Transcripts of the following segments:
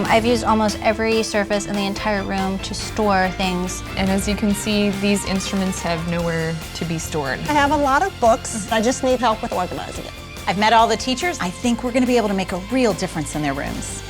I've used almost every surface in the entire room to store things. And as you can see, these instruments have nowhere to be stored. I have a lot of books. I just need help with organizing it. I've met all the teachers. I think we're going to be able to make a real difference in their rooms.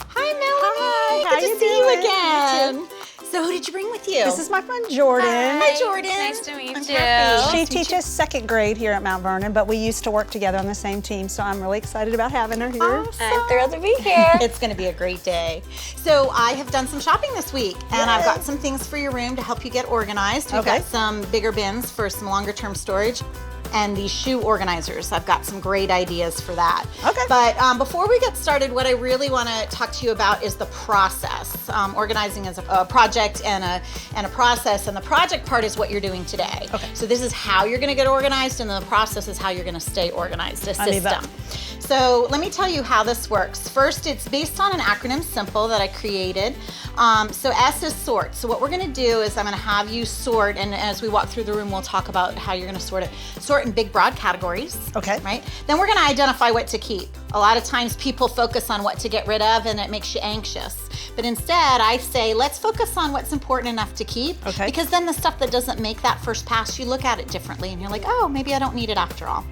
Hi, Melanie. Hi, Good to see you again. So who did you bring with you? This is my friend Jordan. Hi, Jordan. Nice to meet you. Happy. She teaches second grade here at Mount Vernon, but we used to work together on the same team, so I'm really excited about having her here. Awesome. I'm thrilled to be here. It's going to be a great day. So I have done some shopping this week, and I've got some things for your room to help you get organized. We've got some bigger bins for some longer term storage. And these shoe organizers. I've got some great ideas for that. Okay. But before we get started, what I really want to talk to you about is the process. Organizing is a project and a process, and the project part is what you're doing today. Okay. So this is how you're going to get organized, and the process is how you're going to stay organized. A I need that. system. So let me tell you how this works. First, it's based on an acronym SIMPLE that I created. So S is sort. So what we're going to do is I'm going to have you sort, and as we walk through the room, we'll talk about how you're going to sort it. Sort in big, broad categories. Okay. Right? Then we're going to identify what to keep. A lot of times people focus on what to get rid of, and it makes you anxious. But instead, I say, let's focus on what's important enough to keep. Okay. Because then the stuff that doesn't make that first pass, you look at it differently, and you're like, oh, maybe I don't need it after all.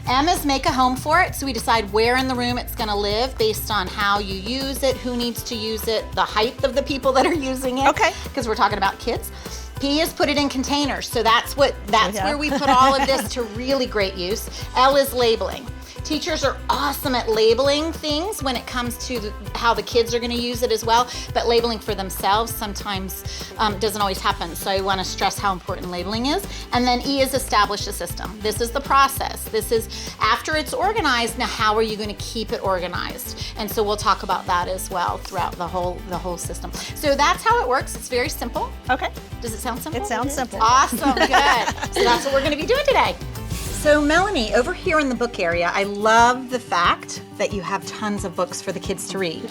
M is make a home for it, so we decide where in the room it's going to live based on how you use it, who needs to use it, the height of the people that are using it. Okay. Because we're talking about kids. P is put it in containers, so that's where we put all of this to really great use. L is labeling. Teachers are awesome at labeling things when it comes to how the kids are going to use it as well, but labeling for themselves sometimes doesn't always happen. So I want to stress how important labeling is. And then E is establish a system. This is the process. This is after it's organized, now how are you going to keep it organized? And so we'll talk about that as well throughout the whole system. So that's how it works. It's very simple. Okay. Does it sound simple? It sounds simple. Awesome, good. So that's what we're going to be doing today. So Melanie, over here in the book area, I love the fact that you have tons of books for the kids to read.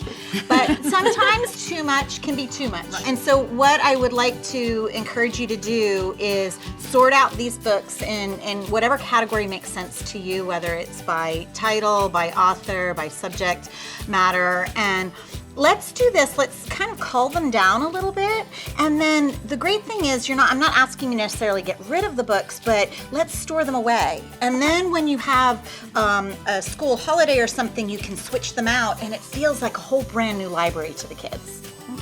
But sometimes too much can be too much. And so what I would like to encourage you to do is sort out these books in whatever category makes sense to you, whether it's by title, by author, by subject matter, and let's do this. Let's kind of cull them down a little bit. And then the great thing is I'm not asking you necessarily get rid of the books, but let's store them away. And then when you have a school holiday or something, you can switch them out and it feels like a whole brand new library to the kids.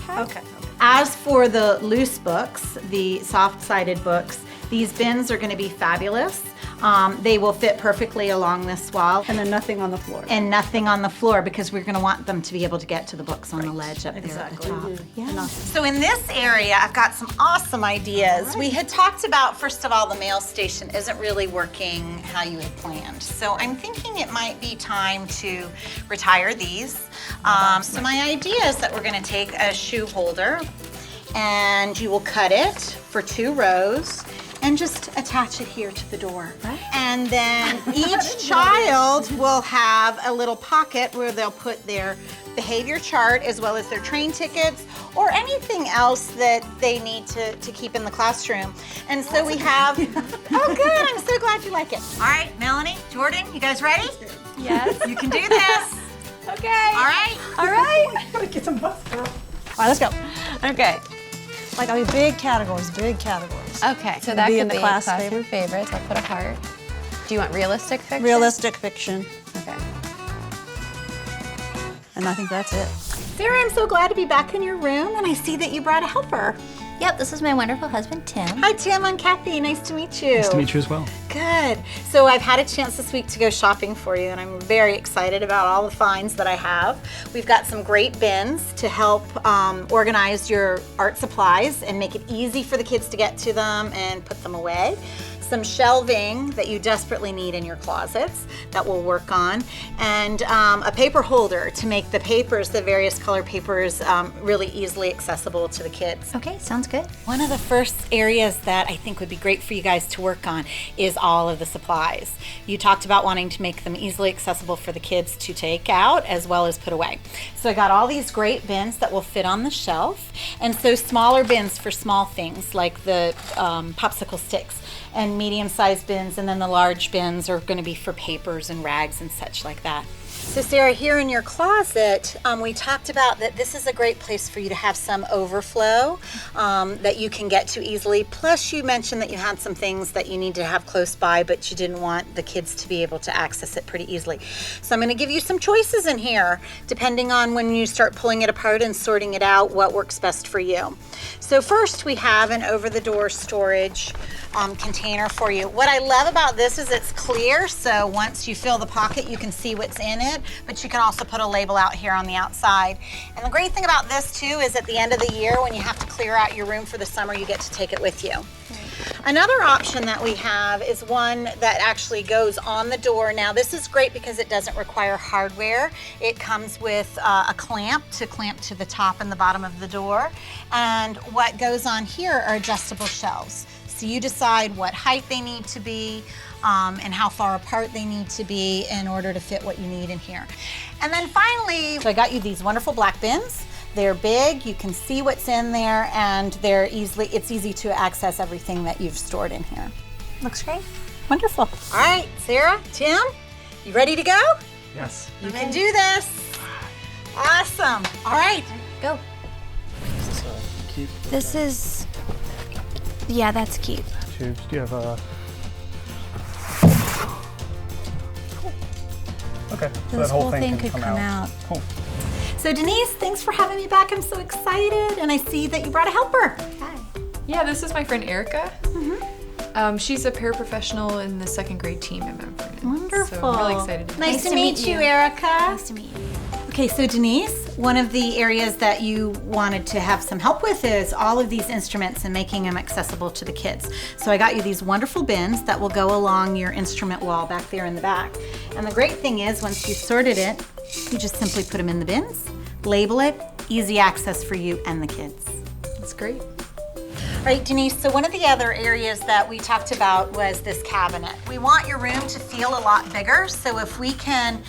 Okay. As for the loose books, the soft-sided books, these bins are going to be fabulous. They will fit perfectly along this wall. And then nothing on the floor. And nothing on the floor because we're going to want them to be able to get to the books on the ledge up there at the top. Yeah. So in this area, I've got some awesome ideas. Right. We had talked about, first of all, the mail station isn't really working how you had planned. So I'm thinking it might be time to retire these. So my idea is that we're going to take a shoe holder and you will cut it for 2 rows and just attach it here to the door. Right. And then each child will have a little pocket where they'll put their behavior chart as well as their train tickets or anything else that they need to keep in the classroom. And so we have, oh good, I'm so glad you like it. All right, Melanie, Jordan, you guys ready? Yes. You can do this. Okay. All right? All right. Gotta get some bus, girl. All right, let's go. Okay. Like, I mean, big categories. Okay. So that Be could in the be class classroom favorites. I'll put a heart. Do you want realistic fiction? Realistic fiction. Okay. And I think that's it. Sarah, I'm so glad to be back in your room, and I see that you brought a helper. Yep, this is my wonderful husband, Tim. Hi, Tim. I'm Kathy. Nice to meet you. Nice to meet you as well. Good. So I've had a chance this week to go shopping for you, and I'm very excited about all the finds that I have. We've got some great bins to help organize your art supplies and make it easy for the kids to get to them and put them away. Some shelving that you desperately need in your closets that we'll work on, and a paper holder to make the papers, the various color papers, really easily accessible to the kids. Okay, sounds good. One of the first areas that I think would be great for you guys to work on is all of the supplies. You talked about wanting to make them easily accessible for the kids to take out as well as put away. So I got all these great bins that will fit on the shelf, and so smaller bins for small things like the popsicle sticks. and medium-sized bins, and then the large bins are going to be for papers and rags and such like that. So Sarah, here in your closet, we talked about that this is a great place for you to have some overflow that you can get to easily. Plus you mentioned that you had some things that you need to have close by, but you didn't want the kids to be able to access it pretty easily. So I'm going to give you some choices in here, depending on when you start pulling it apart and sorting it out, what works best for you. So first we have an over-the-door storage container for you. What I love about this is it's clear, so once you fill the pocket, you can see what's in it, but you can also put a label out here on the outside. And the great thing about this too is at the end of the year, when you have to clear out your room for the summer, you get to take it with you. Another option that we have is one that actually goes on the door. Now this is great because it doesn't require hardware. It comes with a clamp to the top and the bottom of the door. And what goes on here are adjustable shelves. So you decide what height they need to be and how far apart they need to be in order to fit what you need in here. And then finally, so I got you these wonderful black bins. They're big, you can see what's in there, and it's easy to access everything that you've stored in here. Looks great. Wonderful. All right, Sarah, Tim, you ready to go? Yes. You can do this. Awesome. All right. Go. Keep. This is, yeah, that's keep. Tubes. Do you have a? Cool. Okay. So This that whole whole thing thing can could come come out. Cool. So Denise, thanks for having me back. I'm so excited, and I see that you brought a helper. Hi. Yeah, this is my friend Erica. She's a paraprofessional in the 2nd grade team at Mount Vernon. Wonderful. So I'm really excited to Nice to meet you, Erica. Nice to meet you. Okay, so Denise, one of the areas that you wanted to have some help with is all of these instruments and making them accessible to the kids. So I got you these wonderful bins that will go along your instrument wall back there in the back. And the great thing is, once you've sorted it, you just simply put them in the bins, label it, easy access for you and the kids. That's great. All right, Denise, so one of the other areas that we talked about was this cabinet. We want your room to feel a lot bigger, so if we can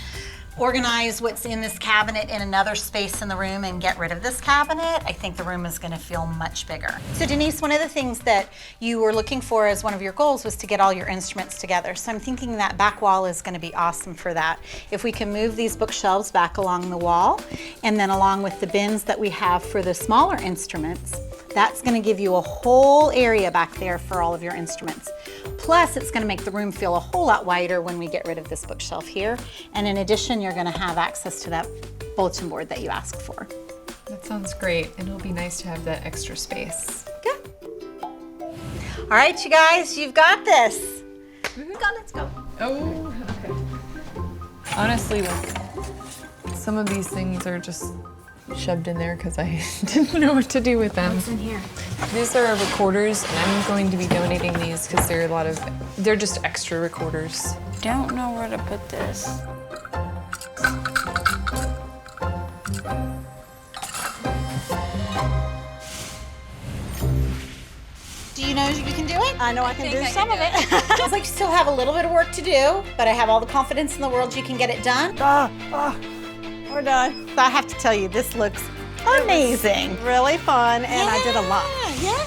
organize what's in this cabinet in another space in the room and get rid of this cabinet, I think the room is going to feel much bigger. So Denise, one of the things that you were looking for as one of your goals was to get all your instruments together. So I'm thinking that back wall is going to be awesome for that. If we can move these bookshelves back along the wall, and then along with the bins that we have for the smaller instruments, that's going to give you a whole area back there for all of your instruments. Plus, it's going to make the room feel a whole lot wider when we get rid of this bookshelf here. And in addition, you're going to have access to that bulletin board that you asked for. That sounds great, and it'll be nice to have that extra space. Good. All right, you guys, you've got this. Let's go. Oh, okay. Honestly, like, some of these things are just shoved in there because I didn't know what to do with them. What's in here? These are recorders, and I'm going to be donating these because they're just extra recorders. Don't know where to put this. Do you know you can do it? I know I can do some of it. Feels like you still have a little bit of work to do, but I have all the confidence in the world you can get it done. We're done. So I have to tell you, this looks amazing. Really fun, and I did a lot. Yeah.